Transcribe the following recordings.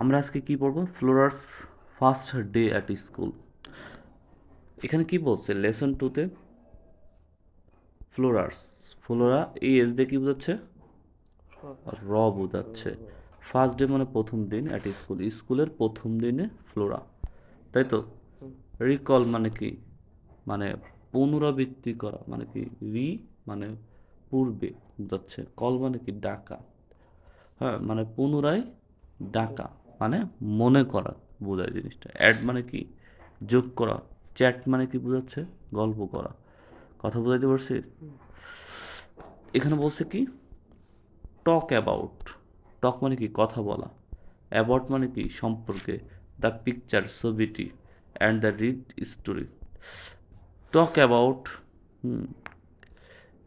আমরা আজকে কি পড়বো? Flora's first day at school. এখানে কি বলছে লেসন টুতে? ফ্লোরাস, ফ্লোরা এই এস দিয়ে কি বোঝাচ্ছে? র বোঝাচ্ছে। ফার্স্ট ডে মানে প্রথম দিন অ্যাট স্কুল, স্কুলের প্রথম দিনে ফ্লোরা, তাই তো? রিকল মানে কি? মানে পুনরাবৃত্তি করা, মানে কি? রি মানে পূর্বে বোঝাচ্ছে, কল মানে কি? ডাকা। হ্যাঁ, মানে পুনরায় ডাকা, মানে মনে করা বোঝায় জিনিসটা। অ্যাড মানে কি? যোগ করা। চ্যাট মানে কি বোঝাচ্ছে? গল্প করা। কথা বোঝাইতে পারছি? এখানে বলছে কি? Talk about. টক মানে কি? কথা বলা। অ্যাবাউট মানে কি? সম্পর্কে। দ্য পিকচার ছবিটি, and the read story. Talk about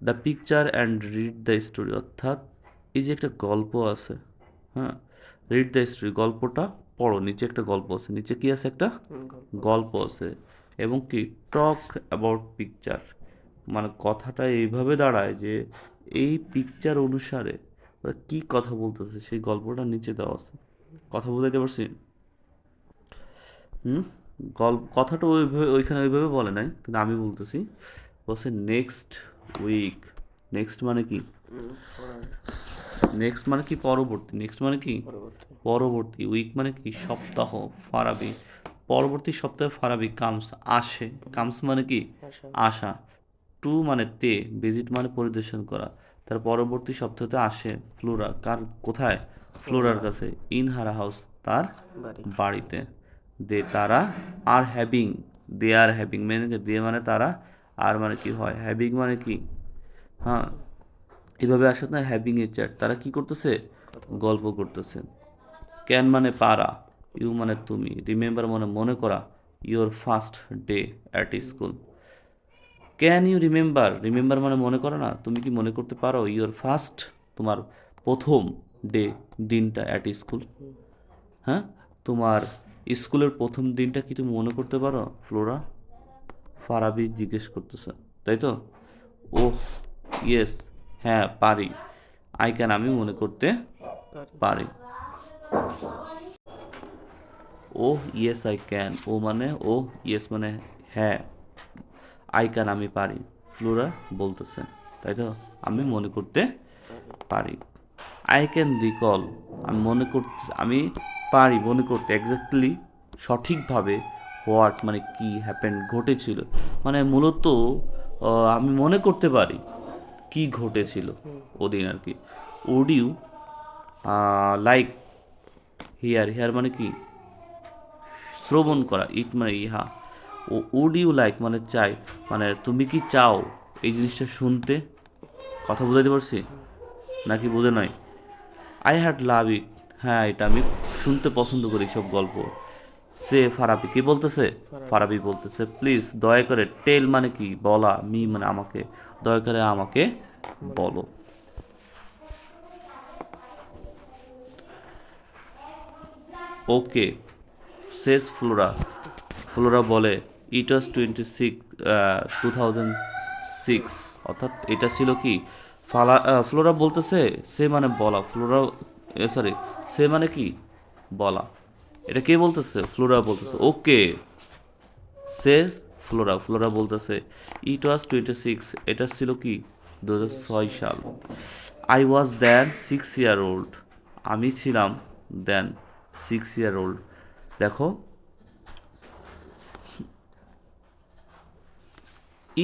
the picture and read the story, অর্থাৎ এই যে একটা গল্প আছে, হ্যাঁ, রিড দ্য স্টোরি, গল্পটা পড়ো। নিচে একটা গল্প আছে, নিচে কি আছে? একটা গল্প আছে। এবং কি? টক অ্যাবাউট পিকচার, মানে কথাটা এইভাবে দাঁড়ায় যে এই পিকচার অনুসারে ওরা কি কথা বলতেছে সেই গল্পটা নিচে দেওয়া আছে। কথা বুঝাইতে পারছি? হুম। কথাটা ওইভাবে ওইখানে ওইভাবে বলে নাই, কিন্তু আমি বলতেছি। বলছে নেক্সট উইক। নেক্সট মানে কি? নেক্সট মানে কি? পরবর্তী। নেক্সট মানে কি? পরবর্তী। উইক মানে কি? সপ্তাহ। ফারাবি, পরবর্তী সপ্তাহে ফারাবি কামস আসে। কামস মানে কি? আসা। টু মানে তে, ভিজিট মানে পরিদর্শন করা। তার পরবর্তী সপ্তাহতে আসে ফ্লোরা, কার কোথায়? ফ্লোরার কাছে। ইন হার হাউস, তার বাড়িতে। দে তারা, are having, they are having মানে কি? দে মানে তারা, আর মানে কি হয়? হ্যাভিং মানে কি? হ্যাঁ, এভাবে আসে না, হ্যাভিং এ চ্যাট, তারা কি করতেছে? গল্প করতেছে। ক্যান মানে পারা, ইউ মানে তুমি, রিমেম্বার মানে মনে করা, your first day at school. Can you remember, remember মানে মনে করো না, তুমি কি মনে করতে পারো? ইউর ফার্স্ট, তোমার প্রথম ডে, দিনটা অ্যাট স্কুল। হ্যাঁ, তোমার স্কুলের প্রথম দিনটা কি তুমি মনে করতে পারো? ফ্লোরা, ফারাবি জিজ্ঞেস করতেছে, তাই তো? ও ইয়েস, হ্যাঁ পারি। আই ক্যান, আমি মনে করতে পারি। ও ইয়েস আই ক্যান, ও মানে ও, ইয়েস মানে হ্যাঁ, আই ক্যান আমি পারি। ফ্লোরা বলতেছে, তাই তো? আমি মনে করতে পারি। আই ক্যান রিকল, আমি মনে করতে, আমি পারি মনে করতে এক্স্যাক্টলি, সঠিকভাবে। হোয়াট মানে কি? হ্যাপেন ঘটেছিল, মানে মূলত আমি মনে করতে পারি কি ঘটেছিল ওদিন আর কি। Would you like hear, hear মানে কি? শ্রবণ করা। ইট মানে ইহা। ও উড ইউ লাইক মানে চাই, মানে তুমি কি চাও এই জিনিসটা শুনতে? কথা বুঝাইতে পারছি নাকি বুঝে নয়? আই হ্যাড লাভ ইট, হ্যাঁ এটা আমি শুনতে পছন্দ করি সব গল্প। সে ফারাবি, কি বলতেছে? ফারাবি বলতেছে, প্লিজ দয়া করে, টেল মানে কি? বলা, মি মানে আমাকে, দয়া করে আমাকে বলো। ওকে শেষ ফ্লোরা, ফ্লোরা বলে, ইট ওয়াজ 2006, অর্থাৎ এটা ছিল কি? ফ্লোরা বলতেছে, সে মানে বলা, ফ্লোরা, সরি, সে মানে কি? বলা। এটা কে বলতেছে? ফ্লোরা বলতেছে। ওকে সে, ফ্লোরা, ফ্লোরা বলতেছে, ইট ওয়াজ 26, এটা ছিল কি? 2006 সাল। I was then 6 year old, আমি ছিলাম দেন 6 ইয়ার ওল্ড। দেখো,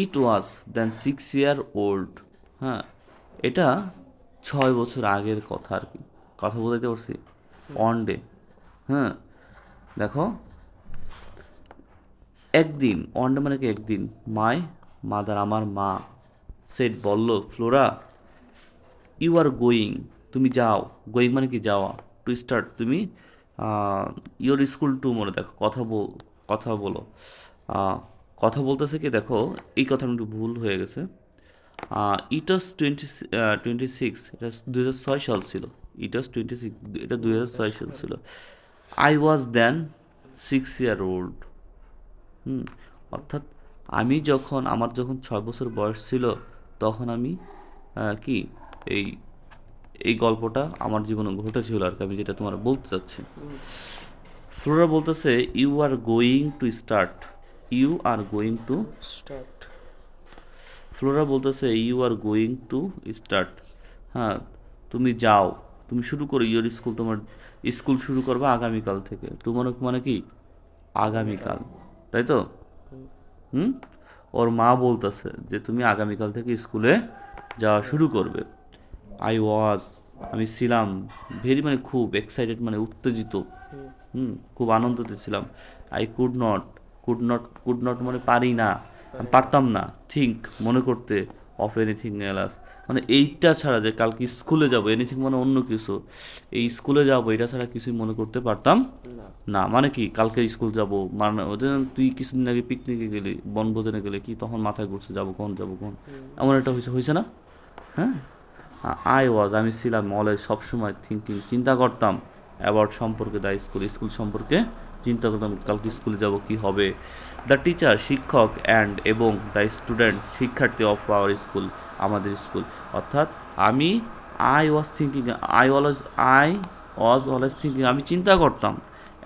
ইট ওয়াজ দেন 6 ইয়ার ওল্ড, হ্যাঁ, এটা 6 বছর আগের কথা আর কি। কথা বলতে পারছি? অন ডে, হ্যাঁ। দেখো, একদিন, অন ডে মানে কি? একদিন। মাই মাদার, আমার মা, সেট বলল, ফ্লোরা ইউ আর গোয়িং, তুমি যাও। গোয়িং মানে কি? যাওয়া। টু স্টার্ট, তুমি ইওর স্কুল টু, মনে দেখো, কথা বলো। আহ, কথা বলতেছে কি? দেখো, এই কথাটা একটু ভুল হয়ে গেছে। ইটস 26, এটা 2006 সাল ছিল। ইটস 26, এটা 2006 সাল ছিল। I was then 6 year old. হুম, অর্থাৎ আমি যখন, আমার যখন 6 বছর বয়স ছিল, তখন আমি কি, এই এই গল্পটা আমার জীবনে ঘটেছিল আর কি, আমি যেটা তোমার বলতে চাচ্ছি। ফ্লোরা বলতেছে you are going to start, you are going to, start. Flora বলতেছে you are going to start, হ্যাঁ তুমি যাও, তুমি শুরু করো ইয়োর স্কুল, তোমার স্কুল শুরু করবে আগামীকাল থেকে। তোমার মানে কি আগামীকাল, তাই তো? হুম, ওর মা বলতেছে যে তুমি আগামীকাল থেকে স্কুলে যাওয়া শুরু করবে। আই ওয়াজ, আমি ছিলাম ভেরি মানে খুব এক্সাইটেড মানে উত্তেজিত, খুব আনন্দতে ছিলাম। আই কুড নট মানে পারি না, আমি পারতাম না, থিঙ্ক মানে করতে, অফ এনিথিং এলাস মানে এইটা ছাড়া, যে কালকে স্কুলে যাব, এনিথিং মানে অন্য কিছু, এই স্কুলে যাব এটা ছাড়া কিছুই মনে করতে পারতাম না। মানে কি কালকে স্কুল যাব, মানে ওদের তুই কিছুদিন আগে পিকনিকে গেলি, বনভোজনে গেলে কি তখন মাথায় ঘুরছে যাবো কখন, এমন একটা হয়েছে না? হ্যাঁ, আই ওয়াজ, আমি ছিলাম অলওয়েজ সবসময় থিঙ্কিং, চিন্তা করতাম অ্যাবাউট সম্পর্কে, দ্য স্কুল, স্কুল সম্পর্কে চিন্তা করতাম, কালকে স্কুলে যাব কি হবে। দ্য টিচার, শিক্ষক, অ্যান্ড এবং দ্য স্টুডেন্ট, শিক্ষার্থী অফ আওয়ার স্কুল, আমাদের স্কুল। অর্থাৎ আমি I was thinking, I was always thinking, আমি চিন্তা করতাম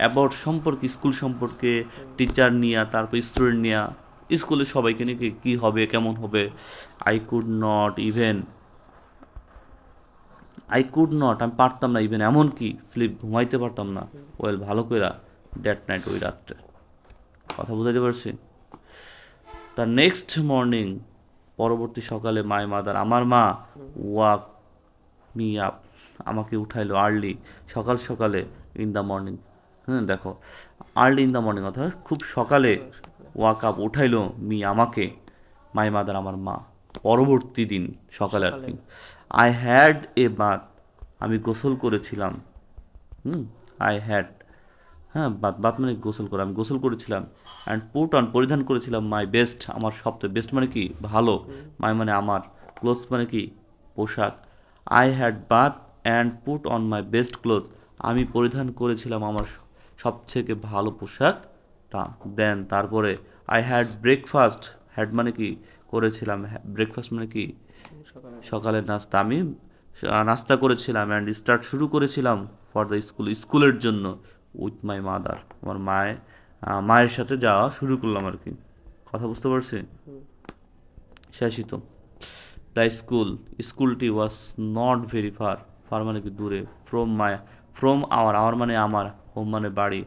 অ্যাবাউট সম্পর্কে, স্কুল সম্পর্কে, টিচার নিয়ে, তারপর স্টুডেন্ট নিয়ে, স্কুলের সবাইকে নিয়ে কী হবে, কেমন হবে। I could not even, I could not, আমি পারতাম না, ইভেন এমনকি স্লিপ, ঘুমাইতে পারতাম না, ওয়েল ভালো করে, দ্যাট নাইট, ওই রাত্রে। কথা বুঝাইতে পারছি? তার নেক্সট মর্নিং, পরবর্তী সকালে, মাই মাদার, আমার মা, ওয়াক মি আপ, আমাকে উঠাইলো, আর্লি, সকাল সকালে, ইন দ্য মর্নিং, হ্যাঁ দেখো, আর্লি ইন দ্য মর্নিং অর্থাৎ খুব সকালে, ওয়াক আপ উঠাইলো, মি আমাকে, মাই মাদার আমার মা, পরবর্তী দিন সকালে আর কি। আই হ্যাড এ বাথ, আমি গোসল করেছিলাম, আই হ্যাড, হ্যাঁ বাত বাত মানে গোসল করা, আমি গোসল করেছিলাম। অ্যান্ড পুট অন, পরিধান করেছিলাম, মাই বেস্ট, আমার সবচেয়ে বেস্ট মানে কি ভালো, মাই মানে আমার, ক্লোথস মানে কি পোশাক। I had bath and put on my best cloth, আমি পরিধান করেছিলাম আমার সবথেকে ভালো পোশাকটা। দেন তারপরে, আই হ্যাড ব্রেকফাস্ট, হ্যাড মানে কি করেছিলাম, ব্রেকফাস্ট মানে কি সকালের নাস্তা, আমি নাস্তা করেছিলাম। অ্যান্ড স্টার্ট, শুরু করেছিলাম, ফর দ্য স্কুল, স্কুলের জন্য, উইথ মাই মাদার, আমার মায়ের সাথে যাওয়া শুরু করলাম আর কি। কথা বুঝতে পারছি? শেষই তো। দ্য স্কুল, স্কুলটি was not very far, far মানে কি দূরে, ফ্রম আওয়ার মানে আমার, হোম মানে বাড়ি,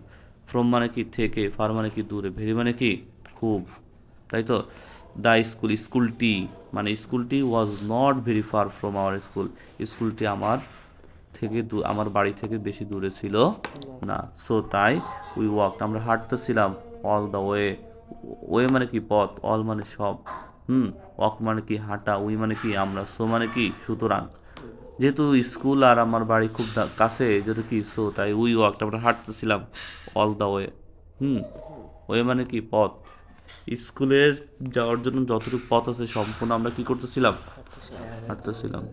ফ্রম মানে কি থেকে, ফার মানে কি দূরে, ভেরি মানে কি খুব, তাই তো? দ্য স্কুল, স্কুলটি মানে স্কুলটি was not very far from our school, স্কুলটি আমার থেকে আমার বাড়ি থেকে বেশি দূরে ছিল না। সো তাই, উই ওয়াক, আমরা হাঁটতেছিলাম, অল দ্য ওয়ে, ওয়ে মানে কি পথ, অল মানে সব, ওয়াক মানে কি হাঁটা, উই মানে কি আমরা, সো মানে কি সুতরাং, যেহেতু স্কুল আর আমার বাড়ি খুব কাছে, যেহেতু কি, সো তাই উই ওয়াক, আমরা হাঁটতেছিলাম, অল দ্য ওয়ে, ওয়ে মানে কি পথ, স্কুলের যাওয়ার জন্য যতটুকু পথ আছে সম্পূর্ণ আমরা কি করতেছিলাম, হাঁটতেছিলাম।